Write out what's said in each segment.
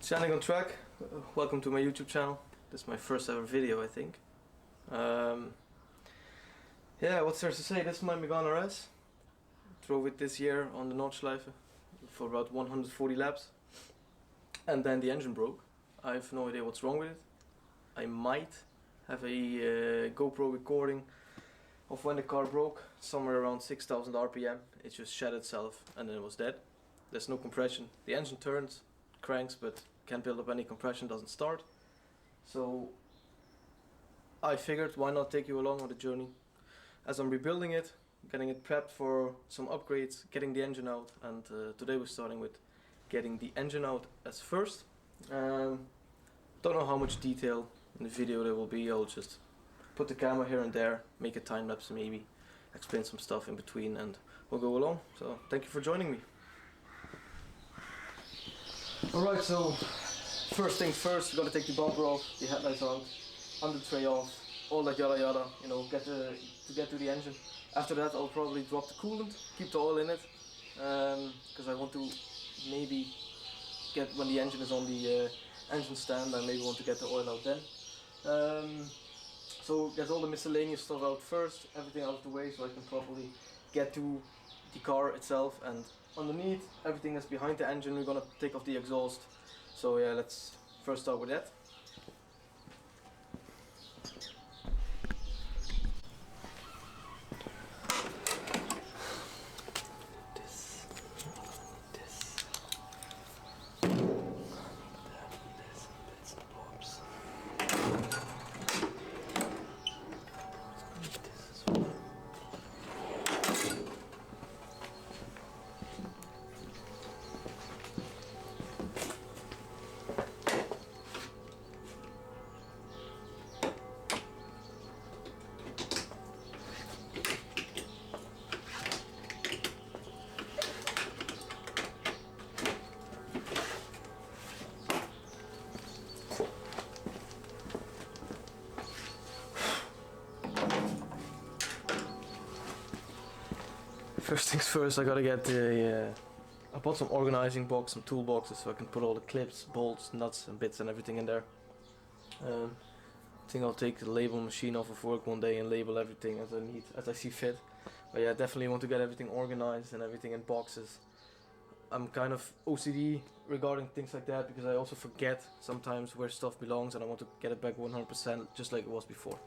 Standing on track, welcome to my YouTube channel. This is my first ever video, I think. Yeah, what's there to say? This is my Megane RS. Drove it this year on the Nordschleife for about 140 laps. And then the engine broke. I have no idea what's wrong with it. I might have a GoPro recording of when the car broke, somewhere around 6,000 RPM. It just shat itself and then it was dead. There's no compression. The engine turns, cranks, but can't build up any compression, doesn't start. So I figured, why not take you along on the journey as I'm rebuilding it, getting it prepped for some upgrades, getting the engine out, and today we're starting with getting the engine out as first. Don't know how much detail in the video there will be. I'll just put the camera here and there, make a time lapse maybe, explain some stuff in between, and we'll go along. So thank you for joining me. Alright, so first things first, we're gonna take the bumper off, the headlights out, under tray off, all that yada yada, you know, get to the engine. After that I'll probably drop the coolant, keep the oil in it, because I want to maybe get, when the engine is on the engine stand, I maybe want to get the oil out then. So get all the miscellaneous stuff out first, everything out of the way so I can properly get to the car itself. And underneath, everything that's behind the engine, we're gonna take off the exhaust. So yeah, let's first start with that. First things first, I gotta get the, I bought some organizing box, some toolboxes, so I can put all the clips, bolts, nuts and bits and everything in there. I think I'll take the label machine off of work one day and label everything as I need, as I see fit. But yeah, definitely want to get everything organized and everything in boxes. I'm kind of OCD regarding things like that because I also forget sometimes where stuff belongs and I want to get it back 100% just like it was before.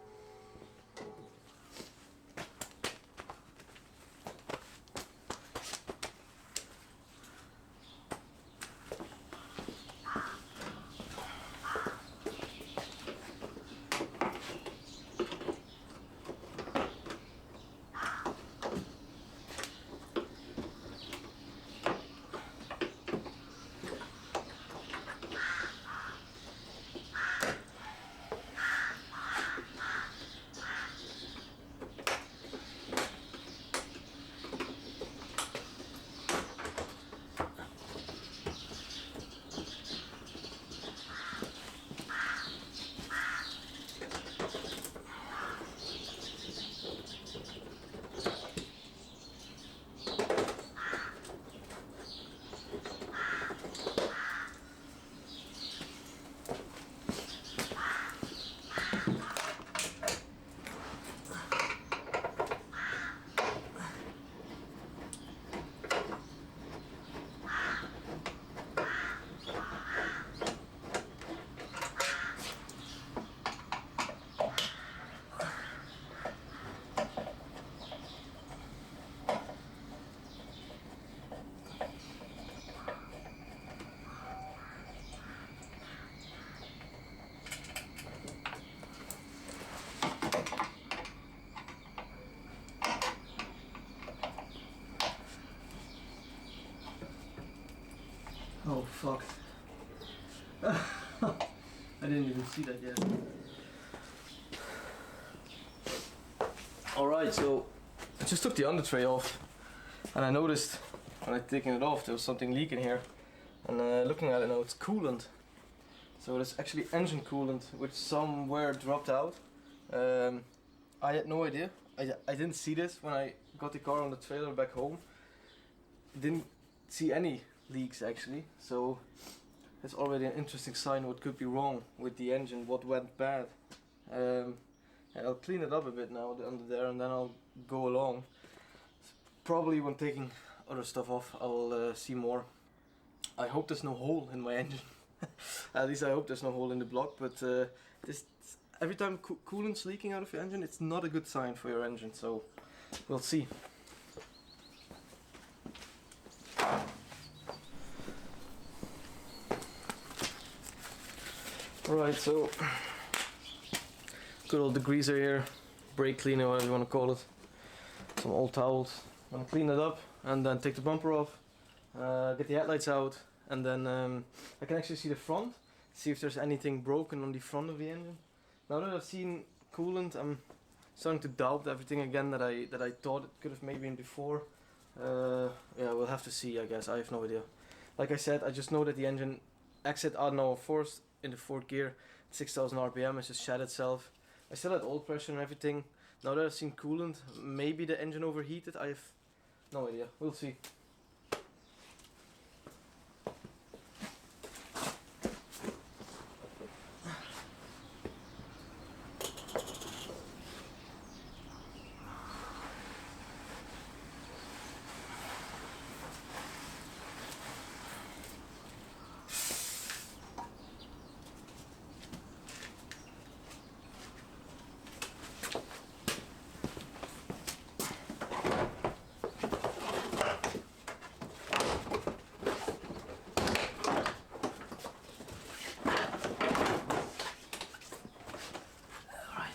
Oh fuck. I didn't even see that yet. Alright, so I just took the under tray off and I noticed when I taken it off there was something leaking here. And looking at it now, it's coolant. So it's actually engine coolant which somewhere dropped out. I had no idea. I didn't see this when I got the car on the trailer back home. Didn't see any leaks actually. So It's already an interesting sign what could be wrong with the engine, what went bad. I'll clean it up a bit now under there, and then I'll go along. Probably when taking other stuff off, I'll see more. I hope there's no hole in my engine. At least I hope there's no hole in the block, but this every time coolant's leaking out of your engine, it's not a good sign for your engine, so we'll see. Alright, so good old degreaser here, brake cleaner, whatever you want to call it. Some old towels. I'm gonna clean it up and then take the bumper off, get the headlights out, and then I can actually see the front, see if there's anything broken on the front of the engine. Now that I've seen coolant, I'm starting to doubt everything again that I thought it could have maybe been before. Yeah, we'll have to see, I guess. I have no idea. Like I said, I just know that the engine exit out now forced in the fourth gear, 6,000 RPM, it just shat itself. I still had oil pressure and everything. Now that I've seen coolant, maybe the engine overheated. I have no idea. We'll see.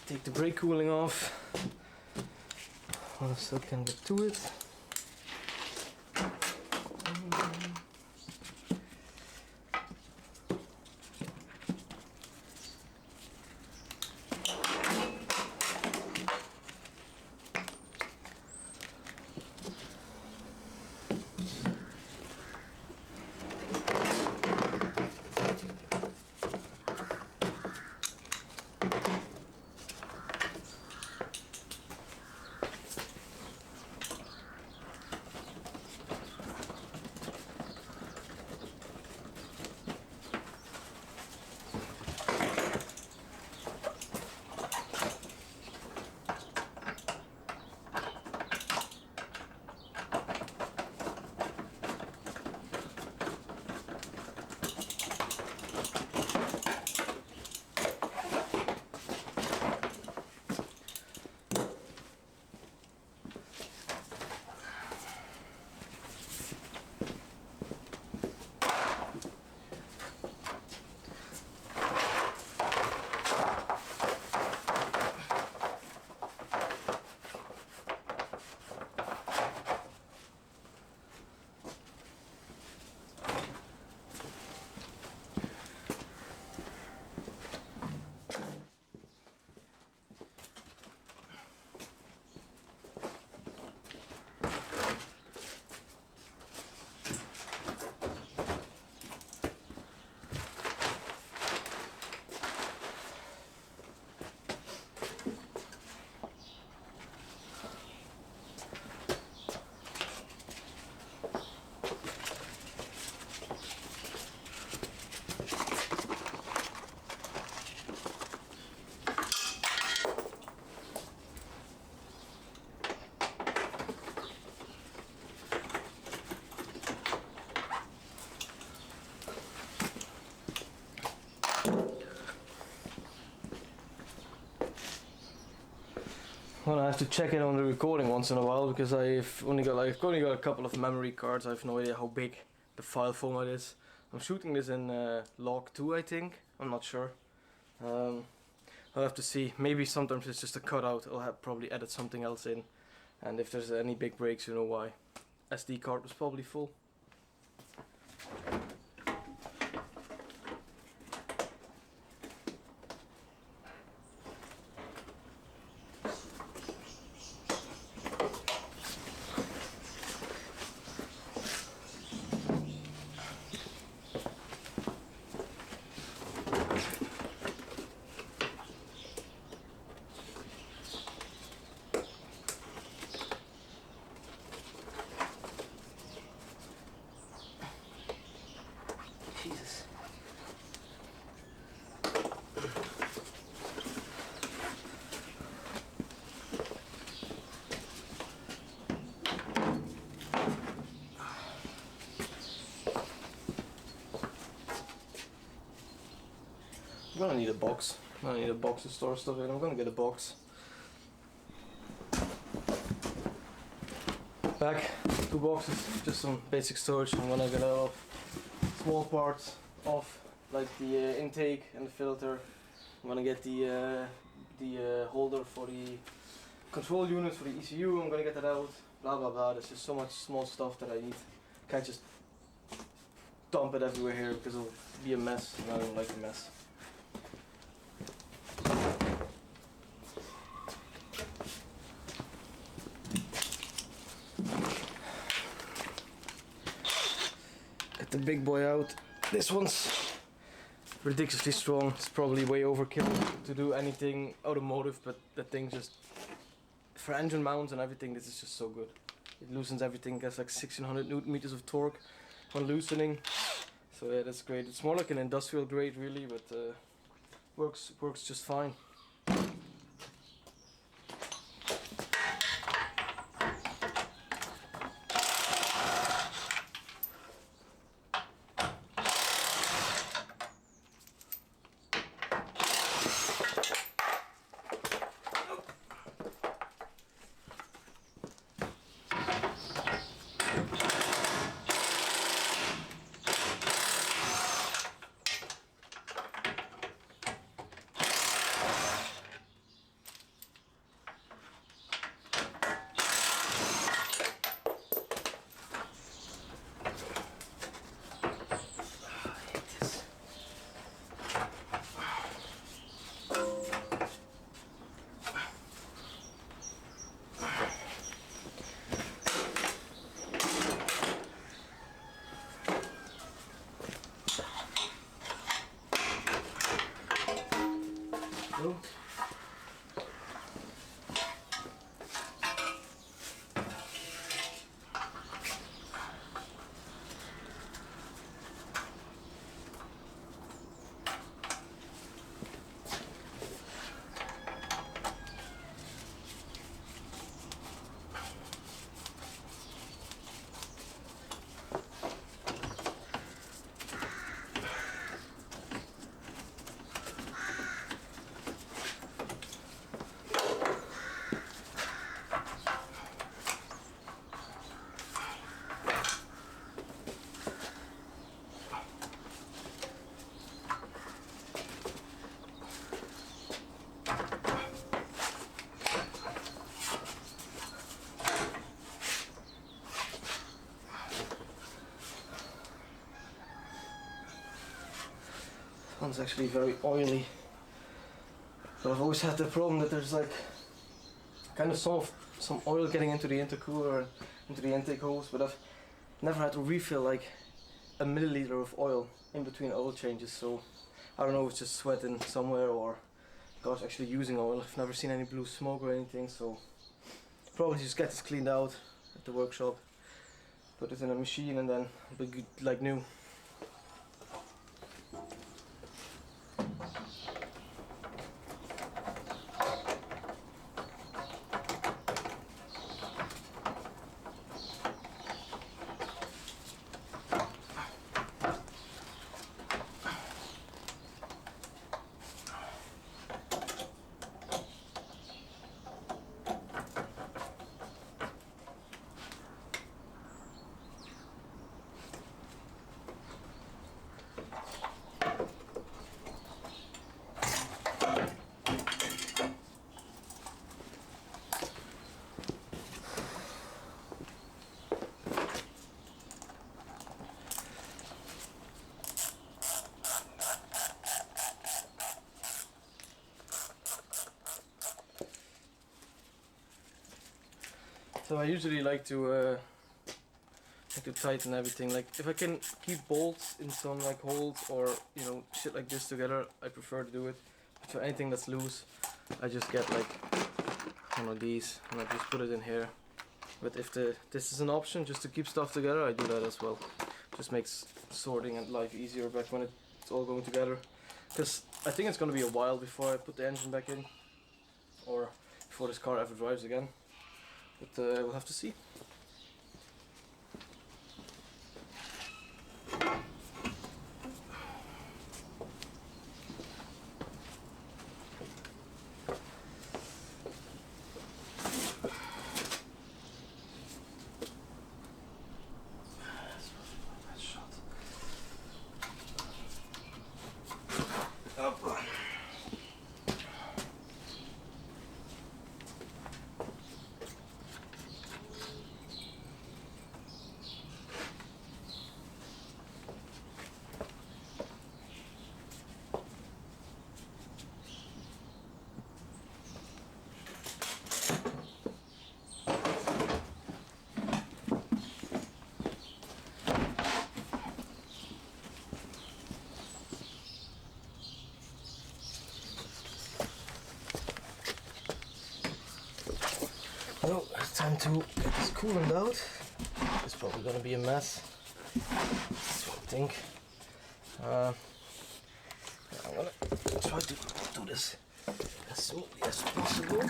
Take the brake cooling off. I still can get to it. Well, I have to check it on the recording once in a while because I've only got a couple of memory cards. I have no idea how big the file format is. I'm shooting this in log 2, I think. I'm not sure. I'll have to see. Maybe sometimes it's just a cutout. I'll have probably edit something else in. And if there's any big breaks, you know why. SD card was probably full. I'm gonna need a box. I'm gonna need a box to store stuff in. I'm gonna get a box. Back, 2 boxes, just some basic storage. I'm gonna get a lot of small parts off, like the intake and the filter. I'm gonna get the holder for the control unit for the ECU. I'm gonna get that out. Blah blah blah. There's just so much small stuff that I need. Can't just dump it everywhere here because it'll be a mess, and I don't like a mess. Get the big boy out. This one's ridiculously strong. It's probably way overkill to do anything automotive, but the thing just, for engine mounts and everything, this is just so good. It loosens everything, gets like 1600 Newton meters of torque on loosening. So yeah, that's great. It's more like an industrial grade really, but works just fine. One's actually very oily, but I've always had the problem that there's like kind of some oil getting into the intercooler and into the intake hose, but I've never had to refill like a milliliter of oil in between oil changes, so I don't know if it's just sweating somewhere or gosh, actually using oil. I've never seen any blue smoke or anything, so probably just get this cleaned out at the workshop, put it in a machine, and then it'll be good, like new. So I usually like to tighten everything. Like if I can keep bolts in some like holes or shit like this together, I prefer to do it. But for anything that's loose, I just get like one of these and I just put it in here. But if this is an option just to keep stuff together, I do that as well. Just makes sorting and life easier back when it's all going together. Because I think it's going to be a while before I put the engine back in, or before this car ever drives again. But we'll have to see. Oh, it's time to get this coolant out. It's probably gonna be a mess. That's what I think. I'm gonna try to do this as smoothly as possible.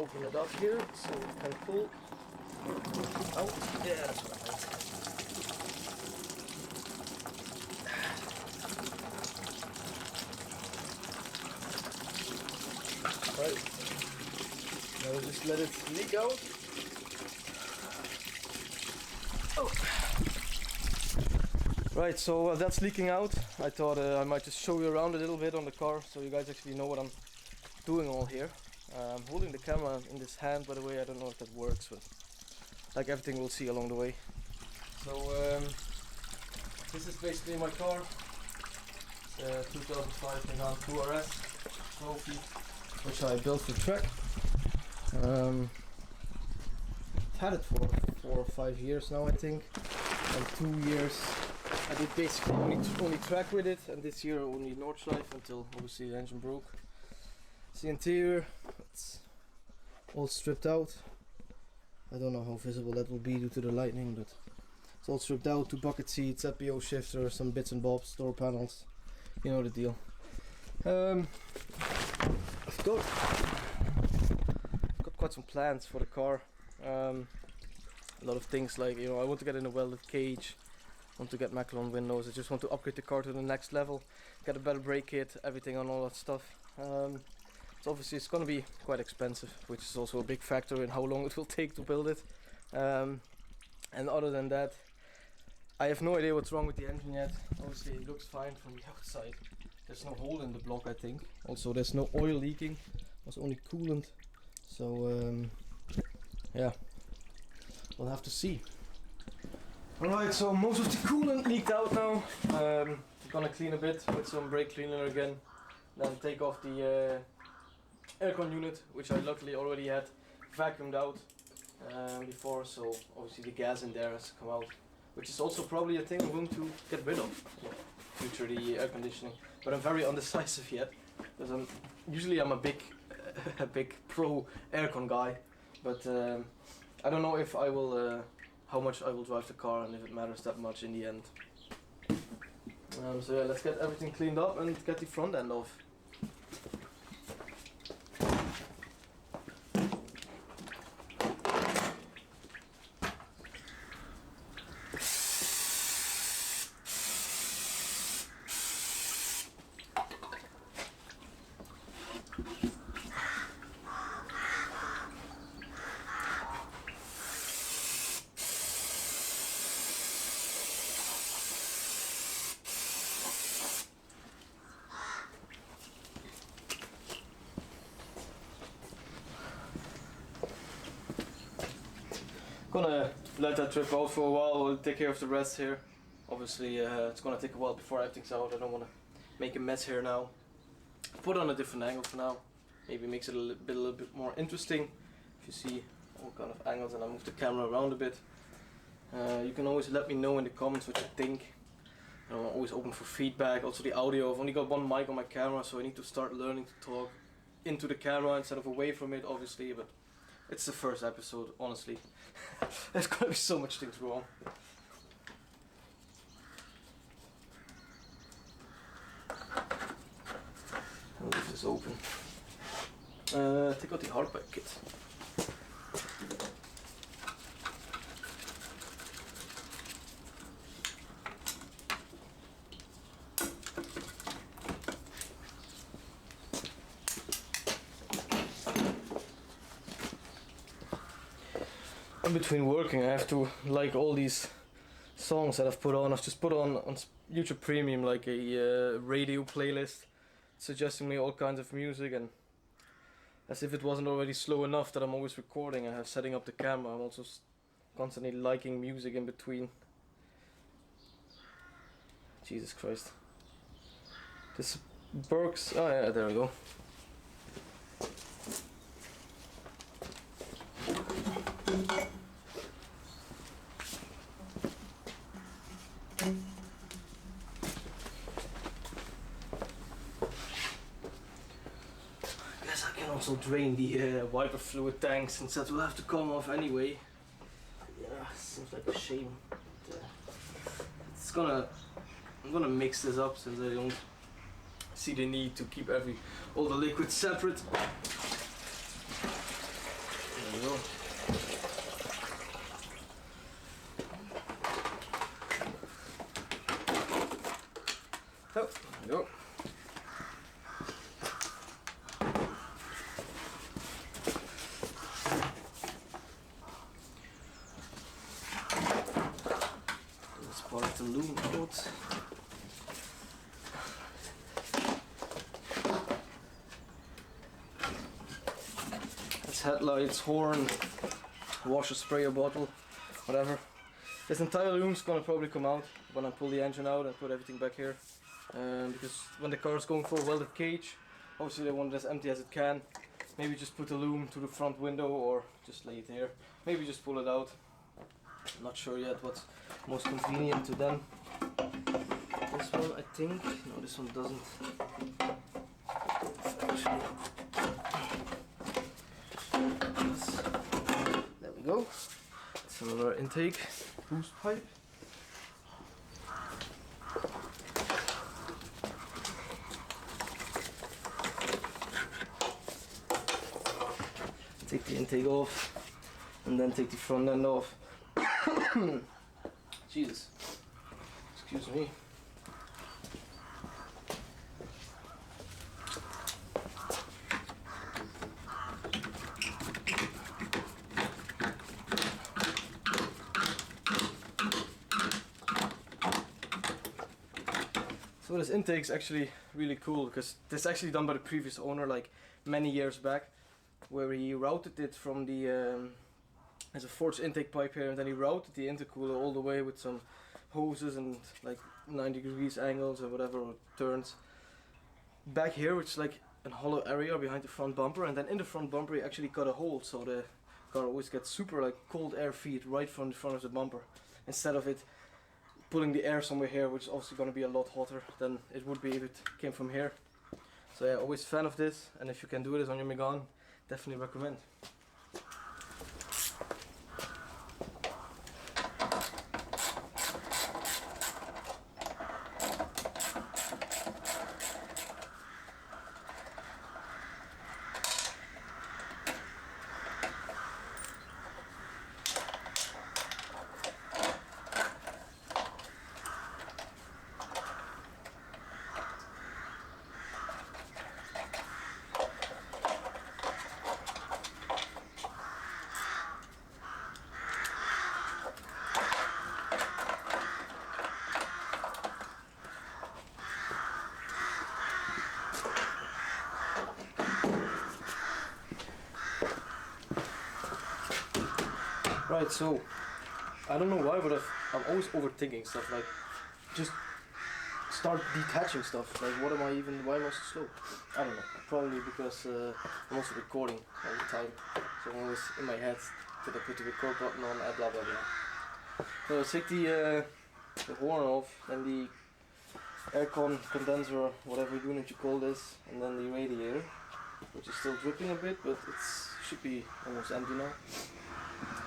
Open it up here so it can pull out. Yeah, that's what I meant. Right. Now just let it leak out. Oh. Right, so while that's leaking out, I thought I might just show you around a little bit on the car so you guys actually know what I'm doing all here. I'm holding the camera in this hand, by the way. I don't know if that works, but like everything we'll see along the way. So this is basically my car. It's a 2005 Megane 2RS trophy, which I built for Trek. I've had it for 4 or 5 years now, I think, and 2 years I did basically only Trek with it, and this year only Nordschleife until obviously the engine broke. The interior, it's all stripped out. I don't know how visible that will be due to the lighting, but it's all stripped out. 2 bucket seats, FPO shifter, some bits and bobs, door panels, you know the deal. I've got quite some plans for the car. A lot of things like, you know, I want to get in a welded cage, I want to get Megane windows, I just want to upgrade the car to the next level, get a better brake kit, everything on all that stuff. So obviously it's going to be quite expensive, which is also a big factor in how long it will take to build it. And other than that, I have no idea what's wrong with the engine yet. Obviously it looks fine from the outside. There's no hole in the block, I think. Also there's no oil leaking, there's only coolant. So yeah, we'll have to see. Alright, so most of the coolant leaked out now. I'm gonna clean a bit with some brake cleaner again. Then take off the aircon unit, which I luckily already had vacuumed out before, so obviously the gas in there has come out, which is also probably a thing I'm going to get rid of in the future, the air conditioning. But I'm very undecisive yet, because I'm a big pro aircon guy, but I don't know if I will how much I will drive the car and if it matters that much in the end. So yeah, let's get everything cleaned up and get the front end off. Gonna let that drip out for a while. We'll take care of the rest here. Obviously it's gonna take a while before everything's out. I don't want to make a mess here now. Put on a different angle for now. Maybe makes it a little bit more interesting if you see all kind of angles, and I move the camera around a bit. You can always let me know in the comments what you think. I'm always open for feedback. Also the audio, I've only got one mic on my camera, so I need to start learning to talk into the camera instead of away from it, obviously, but it's the first episode, honestly. There's gonna be so much things wrong. I'll leave this open. Take out the hardback kit. In between working, I have to like all these songs that I've put on. I've just put on YouTube Premium like a radio playlist suggesting me all kinds of music, and as if it wasn't already slow enough that I'm always recording, I have setting up the camera. I'm also constantly liking music in between. Jesus Christ. This works. Oh yeah, there we go. also drain the wiper fluid tanks, since that will have to come off anyway. Yeah, seems like a shame. But, I'm gonna mix this up since I don't see the need to keep all the liquids separate. There we go. Oh, there we go. Let's part the loom out. That's headlights, horn, washer, sprayer bottle, whatever. This entire loom's gonna probably come out when I pull the engine out and put everything back here. Because when the car is going for a welded cage, obviously they want it as empty as it can. Maybe just put the loom to the front window or just lay it here. Maybe just pull it out. I'm not sure yet what's most convenient to them. This one I think, no, this one doesn't. There we go. That's another intake boost pipe. Take the intake off and then take the front end off. Jesus, excuse me. So this intake is actually really cool because this is actually done by the previous owner like many years back, where he routed it from the as a forged intake pipe here, and then he routed the intercooler all the way with some hoses and like 90 degrees angles or whatever, or turns back here, which is like a hollow area behind the front bumper, and then in the front bumper he actually cut a hole so the car always gets super like cold air feed right from the front of the bumper, instead of it pulling the air somewhere here, which is also going to be a lot hotter than it would be if it came from here. So yeah, always fan of this, and if you can do this on your Megane, definitely recommend. Right, so I don't know why, but I'm always overthinking stuff. Like, just start detaching stuff. Like, why am I so slow? I don't know. Probably because I'm also recording all the time, so I'm always in my head that I put the record button on, blah blah blah. So I'll take the horn off, and the aircon condenser, whatever unit you call this, and then the radiator, which is still dripping a bit, but it should be almost empty now.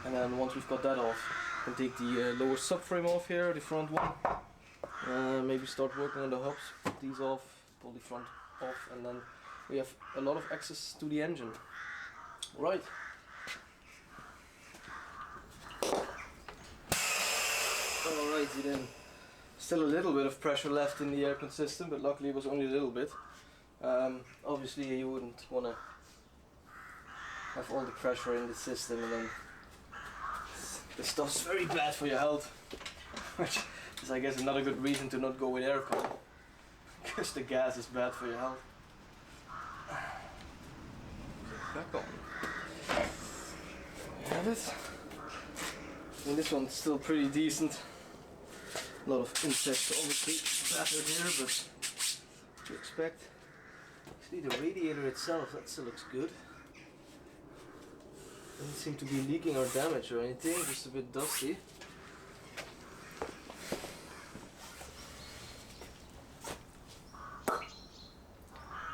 And then once we've got that off, we can take the lower subframe off here, the front one. Maybe start working on the hubs, put these off, pull the front off, and then we have a lot of access to the engine. Right. Alrighty then. Still a little bit of pressure left in the aircon system, but luckily it was only a little bit. Obviously you wouldn't want to have all the pressure in the system, and then this stuff's very bad for your health, which is I guess another good reason to not go with aircon, because the gas is bad for your health. Back on. We have it. I mean, this one's still pretty decent. A lot of insects obviously battered here, but what you expect. Actually the radiator itself, that still looks good. Doesn't seem to be leaking or damaged or anything, just a bit dusty.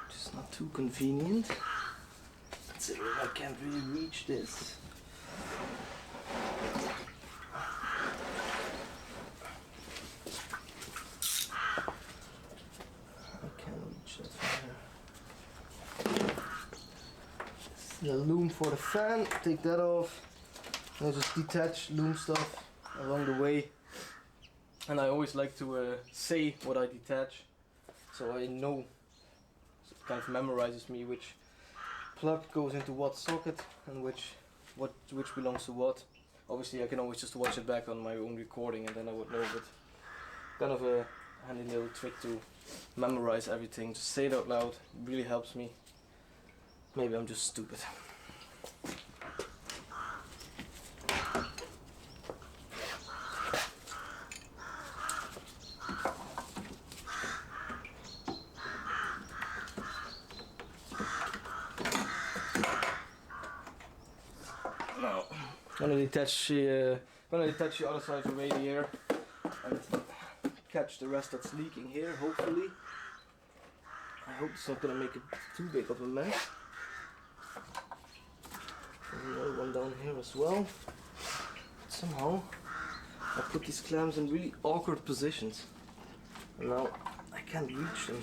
Just not too convenient. I can't really reach this. I can't reach that from here. The loom for the fan, take that off. And I just detach loom stuff along the way. And I always like to say what I detach, so I know, it kind of memorizes me which plug goes into what socket and which belongs to what. Obviously I can always just watch it back on my own recording and then I would know, but kind of a handy little trick to memorize everything. Just say it out loud, it really helps me. Maybe I'm just stupid. Now, I'm gonna detach the other side of the radiator and catch the rest that's leaking here, hopefully. I hope it's not gonna make it too big of a mess. And another one down here as well. But somehow I put these clamps in really awkward positions. And now I can't reach them.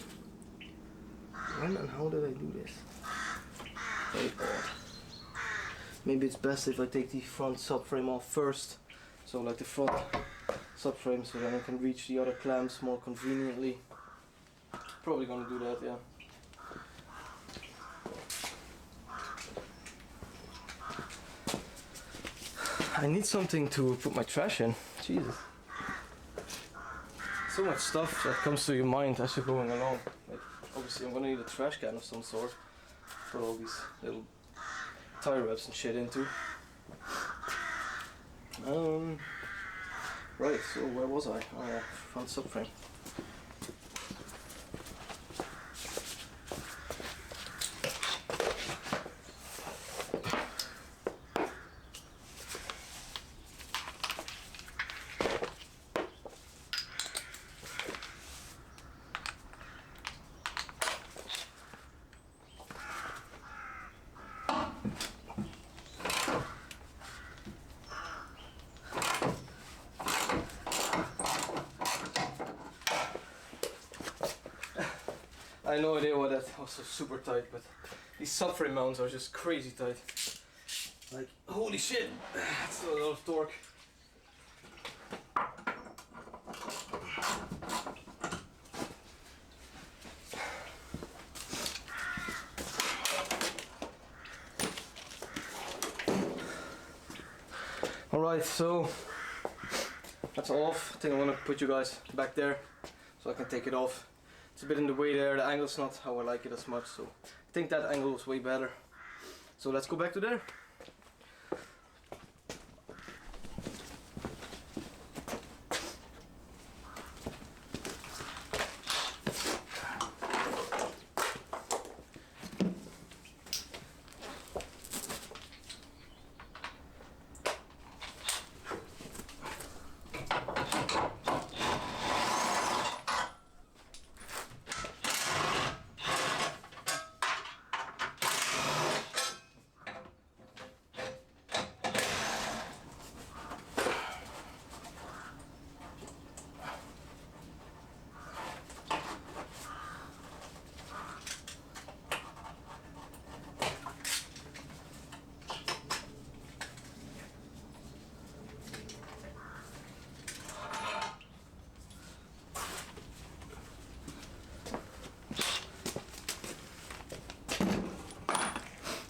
When and how did I do this? Very odd. Maybe it's best if I take the front subframe off first. So like the front subframe, so then I can reach the other clamps more conveniently. Probably gonna do that, yeah. I need something to put my trash in. Jesus. So much stuff that comes to your mind as you're going along. Like, obviously I'm gonna need a trash can of some sort. Put all these little tire wraps and shit into. Right, so where was I? Oh yeah, front subframe. I have no idea why that was so super tight, but these subframe mounts are just crazy tight. Like, holy shit, that's a lot of torque. Alright, so that's off. I think I'm gonna put you guys back there so I can take it off. It's a bit in the way there, the angle's not how I like it as much, so I think that angle is way better. So let's go back to there.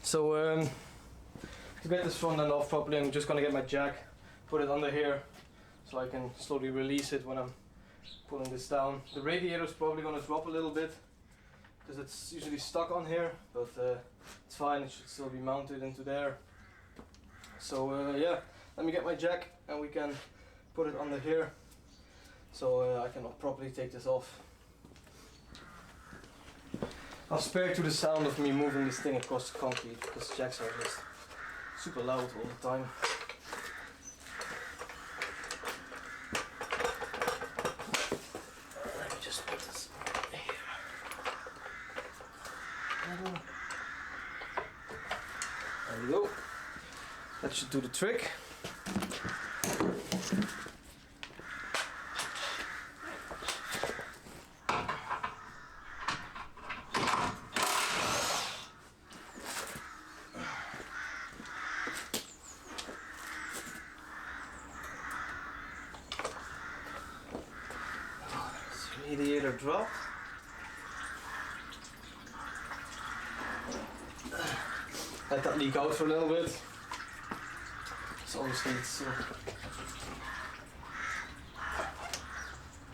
So to get this front end off properly, I'm just gonna get my jack, put it under here so I can slowly release it when I'm pulling this down. The radiator is probably gonna drop a little bit because it's usually stuck on here, but it's fine, it should still be mounted into there. So yeah, let me get my jack and we can put it under here so I can properly take this off. I'll spare to the sound of me moving this thing across the concrete because jacks are just super loud all the time. Let me just put this here. There we go. That should do the trick. Radiator drop. Let that leak out for a little bit. So obviously it's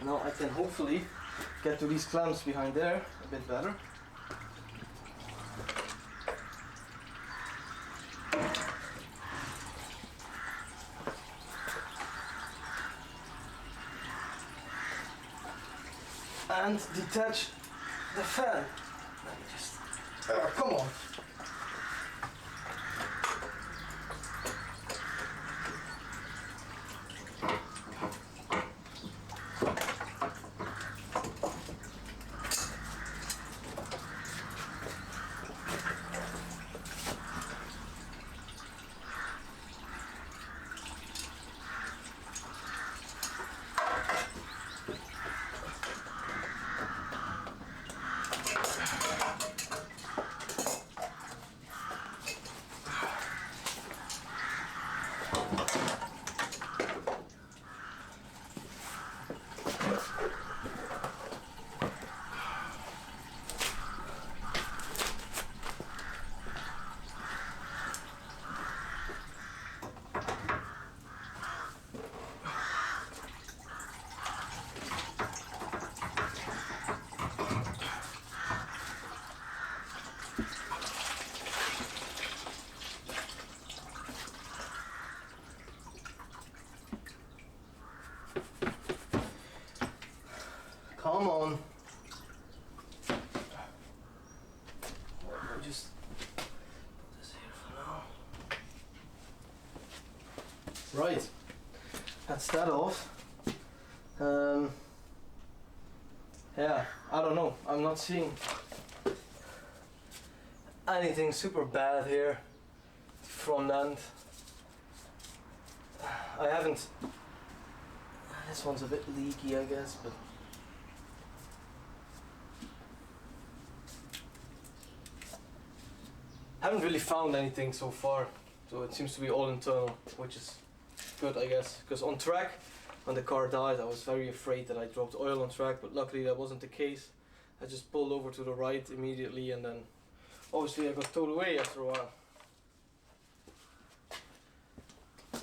now I can hopefully get to these clamps behind there a bit better. And detach the fan. Let me just. Oh, come on. Come on. I'll just put this here for now. Right, that's that off. Yeah, I don't know. I'm not seeing anything super bad here. Front end. I haven't. This one's a bit leaky, I guess, but. Haven't really found anything so far, so it seems to be all internal, which is good, I guess. Because on track, when the car died, I was very afraid that I dropped oil on track, but luckily that wasn't the case. I just pulled over to the right immediately, and then obviously I got towed away after a while.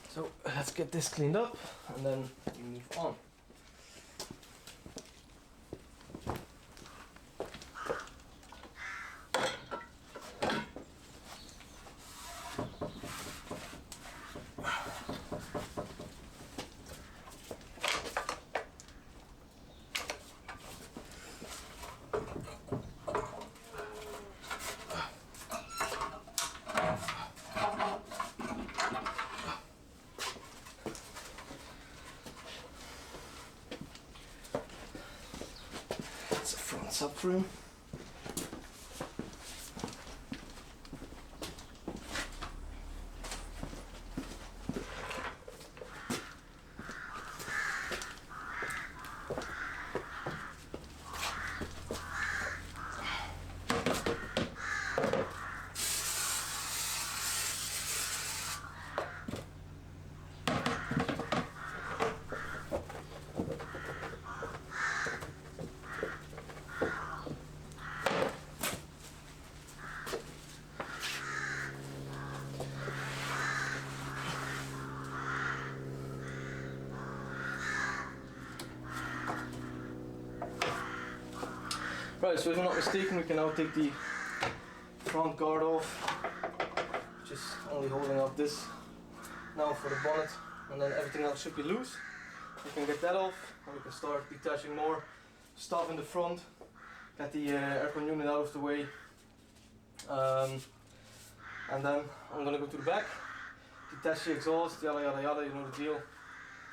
So let's get this cleaned up, and then we move on. Subframe. Right, so if I'm not mistaken, we can now take the front guard off, just only holding up this now for the bonnet, and then everything else should be loose. We can get that off, and we can start detaching more stuff in the front, get the aircon unit out of the way, and then I'm going to go to the back, detach the exhaust, yada yada yada, you know the deal,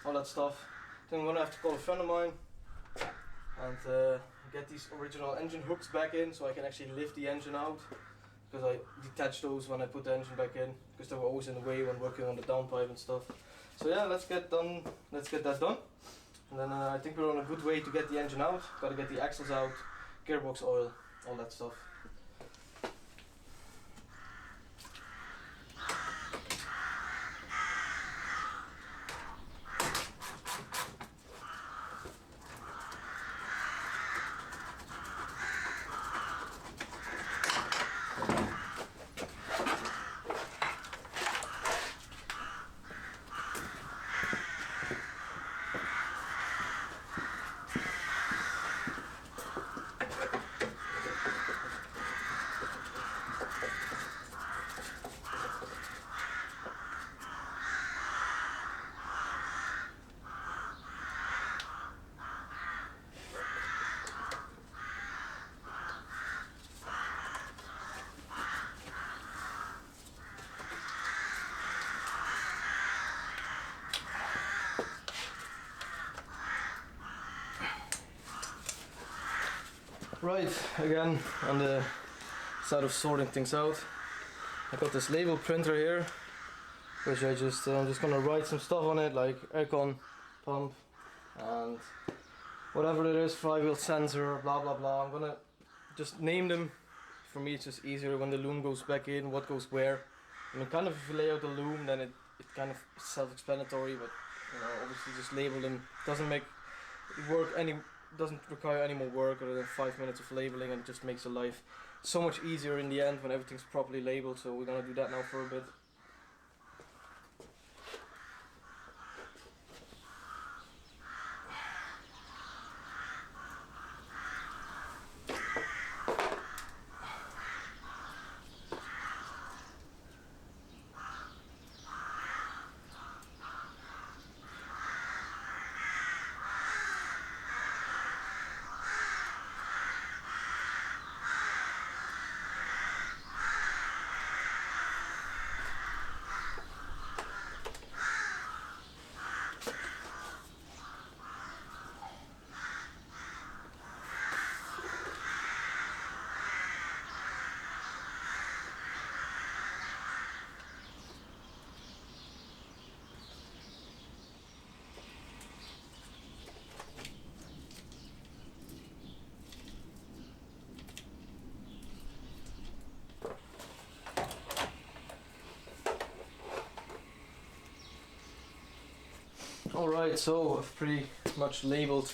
all that stuff. Then I'm going to have to call a friend of mine and get these original engine hooks back in so I can actually lift the engine out. because I detached those when I put the engine back in, because they were always in the way when working on the downpipe and stuff. So yeah, let's get that done. And then I think we're on a good way to get the engine out. Got to get the axles out, gearbox oil, all that stuff. Right, again on the side of sorting things out, I got this label printer here, which I'm just gonna write some stuff on it, like aircon, pump, and whatever it is, flywheel sensor, blah blah blah. I'm gonna just name them. For me it's just easier when the loom goes back in, what goes where. I mean, kind of if you lay out the loom, then it kind of self-explanatory, but you know, obviously just label them. Doesn't require any more work other than 5 minutes of labeling, and it just makes the life so much easier in the end when everything's properly labeled. So we're gonna do that now for a bit. Alright, so I've pretty much labeled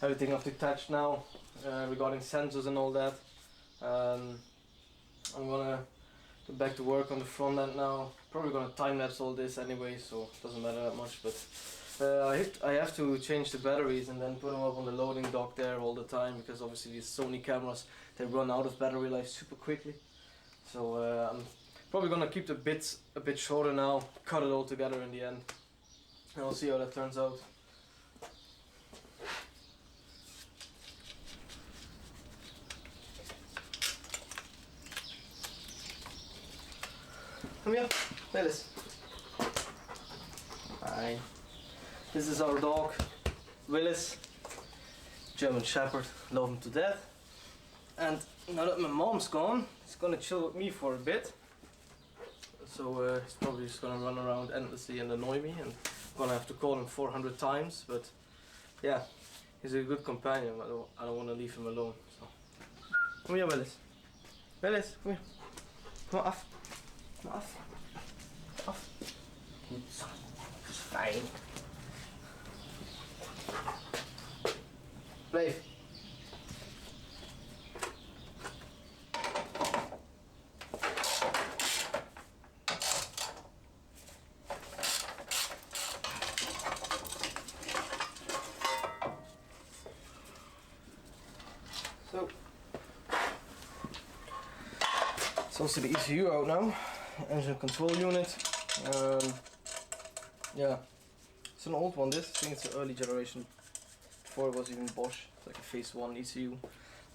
everything I've detached now regarding sensors and all that. I'm gonna get back to work on the front end now. Probably gonna time lapse all this anyway, so it doesn't matter that much. But I have to change the batteries and then put them up on the loading dock there all the time, because obviously these Sony cameras, they run out of battery life super quickly. So I'm probably gonna keep the bits a bit shorter now, cut it all together in the end. And we'll see how that turns out. Come here, Willis. Hi. This is our dog, Willis. German Shepherd, love him to death. And now that my mom's gone, he's gonna chill with me for a bit. So he's probably just gonna run around endlessly and annoy me, and I'm gonna have to call him 400 times. But yeah, he's a good companion. I don't want to leave him alone. So come here, Willis. Willis, come here. Come on, off. Come on, off. Off. Good son. It's fine. Blijf. So, it's also the ECU out now, engine control unit. Yeah, it's an old one. This, I think it's an early generation. Before it was even Bosch, it's like a phase 1 ECU.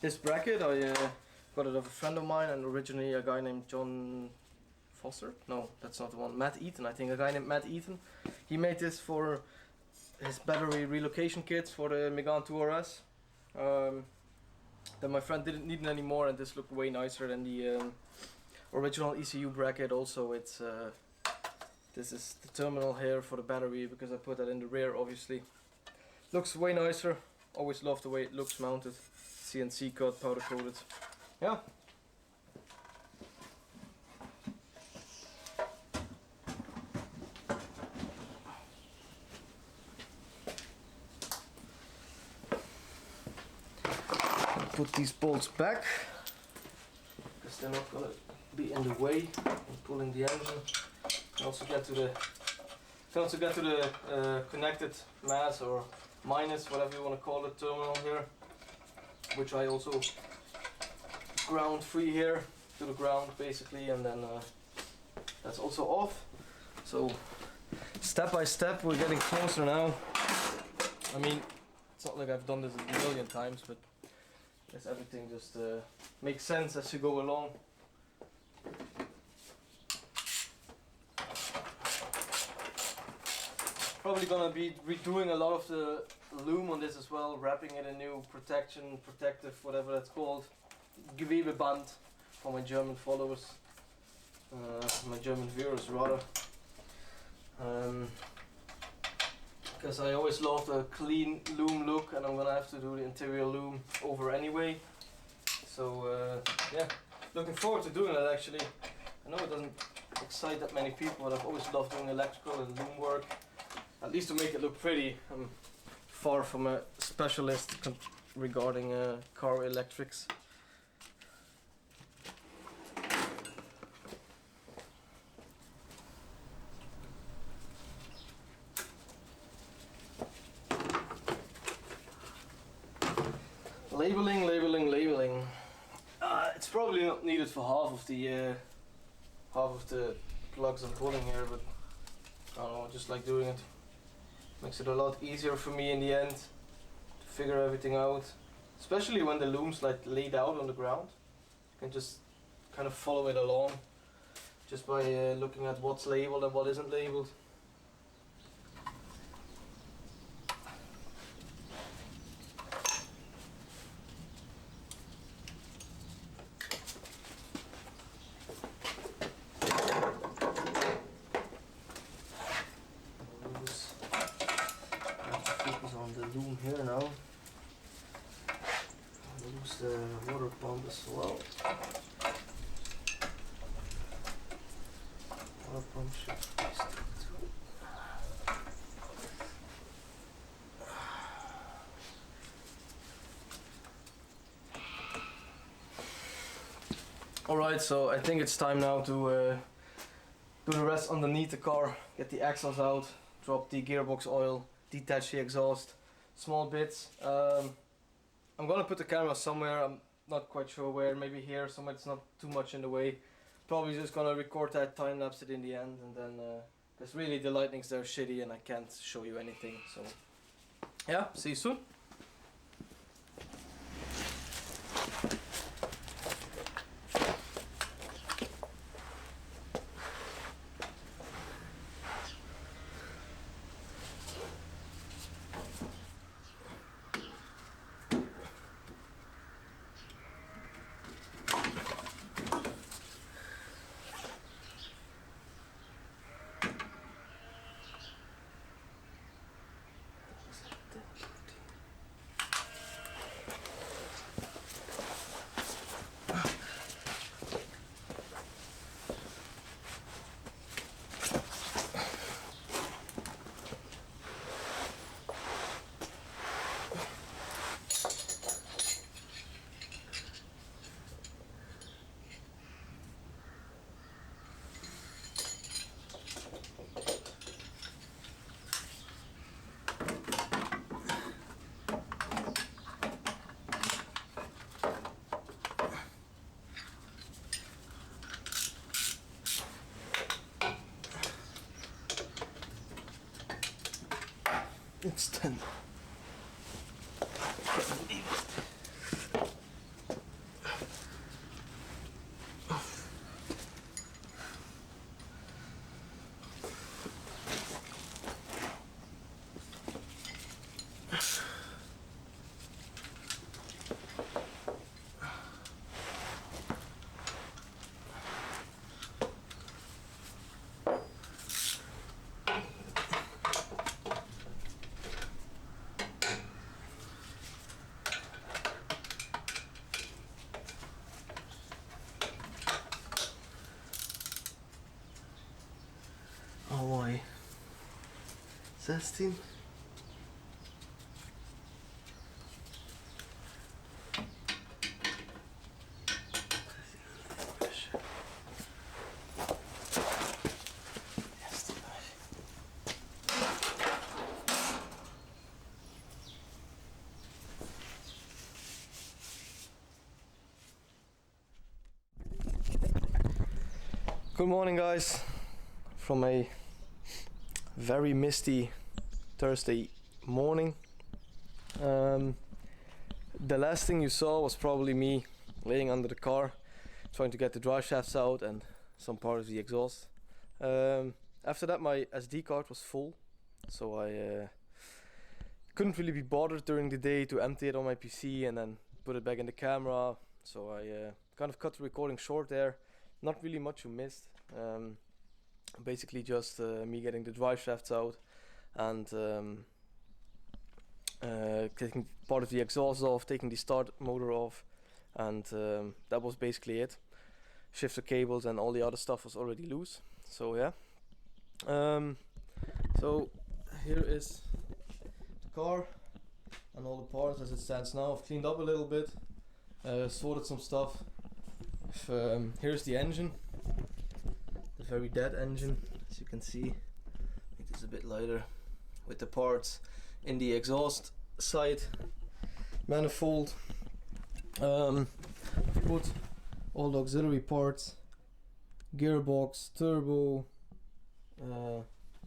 This bracket, I got it off a friend of mine, and originally a guy named John Foster. No, that's not the one. Matt Eaton, I think. A guy named Matt Eaton. He made this for his battery relocation kits for the Megane 2 RS. Then my friend didn't need it anymore, and this looked way nicer than the original ECU bracket. Also, it's this is the terminal here for the battery, because I put that in the rear. Obviously, looks way nicer. Always love the way it looks mounted. CNC cut, powder coated. Yeah. Put these bolts back, because they're not going to be in the way of pulling the engine. Can also get to the connected mass or minus, whatever you want to call it, terminal here, which I also ground free here to the ground basically, and then that's also off. So step by step we're getting closer now. I mean, it's not like I've done this a million times, but I guess everything just makes sense as you go along. Probably gonna be redoing a lot of the loom on this as well, wrapping it in new protective, whatever that's called, Gewebeband for my German followers, my German viewers rather. Because I always love the clean loom look, and I'm gonna have to do the interior loom over anyway. So yeah, looking forward to doing that actually. I know it doesn't excite that many people, but I've always loved doing electrical and loom work, at least to make it look pretty. I'm far from a specialist regarding car electrics. Labeling. It's probably not needed for half of the plugs I'm pulling here, but I don't know, I just like doing it. Makes it a lot easier for me in the end to figure everything out, especially when the loom's like laid out on the ground. You can just kind of follow it along just by looking at what's labeled and what isn't labeled. Loom here now. Lose the water pump as well. Water pump should be stuck to. Alright, so I think it's time now to do the rest underneath the car. Get the axles out, drop the gearbox oil, detach the exhaust. Small bits. I'm gonna put the camera somewhere, I'm not quite sure where, maybe here, somewhere it's not too much in the way. Probably just gonna record that, time lapse it in the end, and then because really the lightning's there shitty and I can't show you anything, so yeah, see you soon. It's 10. Hawaii 16. Good morning, guys, from a very misty Thursday morning. The last thing you saw was probably me laying under the car trying to get the drive shafts out and some part of the exhaust. After that my SD card was full, so I couldn't really be bothered during the day to empty it on my PC and then put it back in the camera, so I kind of cut the recording short there. Not really much you missed. Basically just me getting the drive shafts out and taking part of the exhaust off, taking the start motor off, and that was basically it. Shifter cables and all the other stuff was already loose, so yeah. So here is the car and all the parts as it stands now. I've cleaned up a little bit, sorted some stuff. Here's the engine, the very dead engine, as you can see. Make this a bit lighter, with the parts in the exhaust side manifold. Put all the auxiliary parts, gearbox, turbo,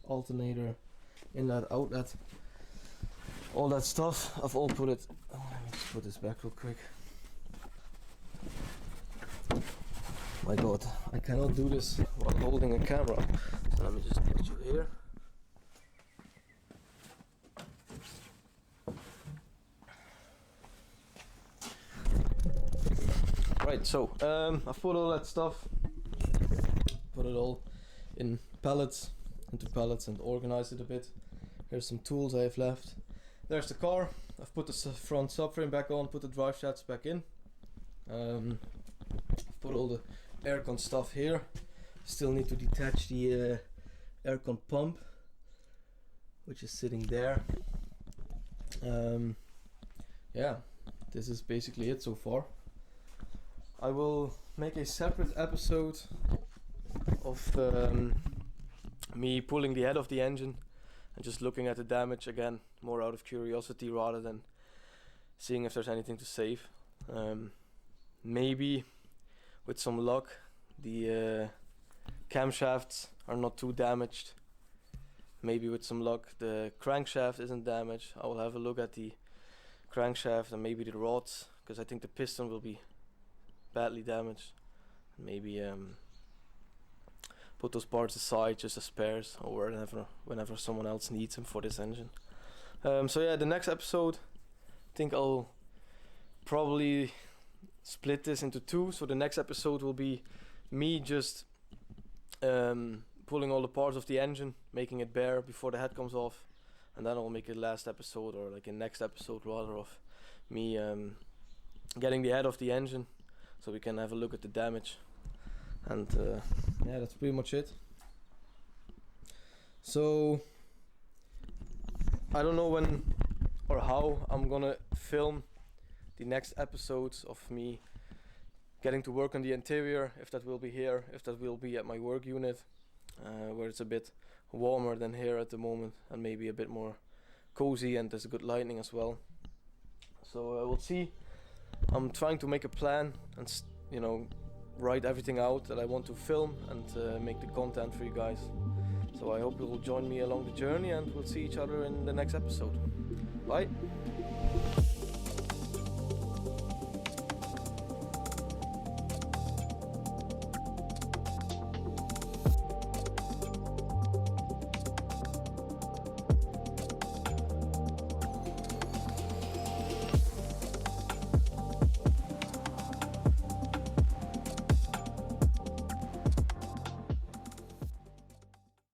alternator, inlet, outlet, all that stuff. I've all put it. Let me just put this back real quick. My god, I cannot do this while holding a camera, so let me just put you here. Right, so I've put all that stuff, put it all in pallets, into pallets, and organized it a bit. Here's some tools I have left. There's the car. I've put the front subframe back on, put the drive shafts back in. I've put all the aircon stuff here. Still need to detach the aircon pump, which is sitting there. Yeah, this is basically it so far. I will make a separate episode of me pulling the head of the engine and just looking at the damage again, more out of curiosity rather than seeing if there's anything to save. Maybe with some luck the camshafts are not too damaged. Maybe with some luck the crankshaft isn't damaged. I will have a look at the crankshaft and maybe the rods, because I think the piston will be badly damaged. Maybe put those parts aside just as spares, or whenever someone else needs them for this engine. So yeah, the next episode, I think I'll probably split this into two. So the next episode will be me just pulling all the parts of the engine, making it bare before the head comes off, and then I'll make a last episode, or like a next episode rather, of me getting the head of the engine, so we can have a look at the damage. And yeah, that's pretty much it. So I don't know when or how I'm gonna film the next episodes of me getting to work on the interior, if that will be here, if that will be at my work unit, where it's a bit warmer than here at the moment, and maybe a bit more cozy, and there's a good lighting as well. So we'll see. I'm trying to make a plan and write everything out that I want to film and make the content for you guys. So I hope you will join me along the journey, and we'll see each other in the next episode. Bye.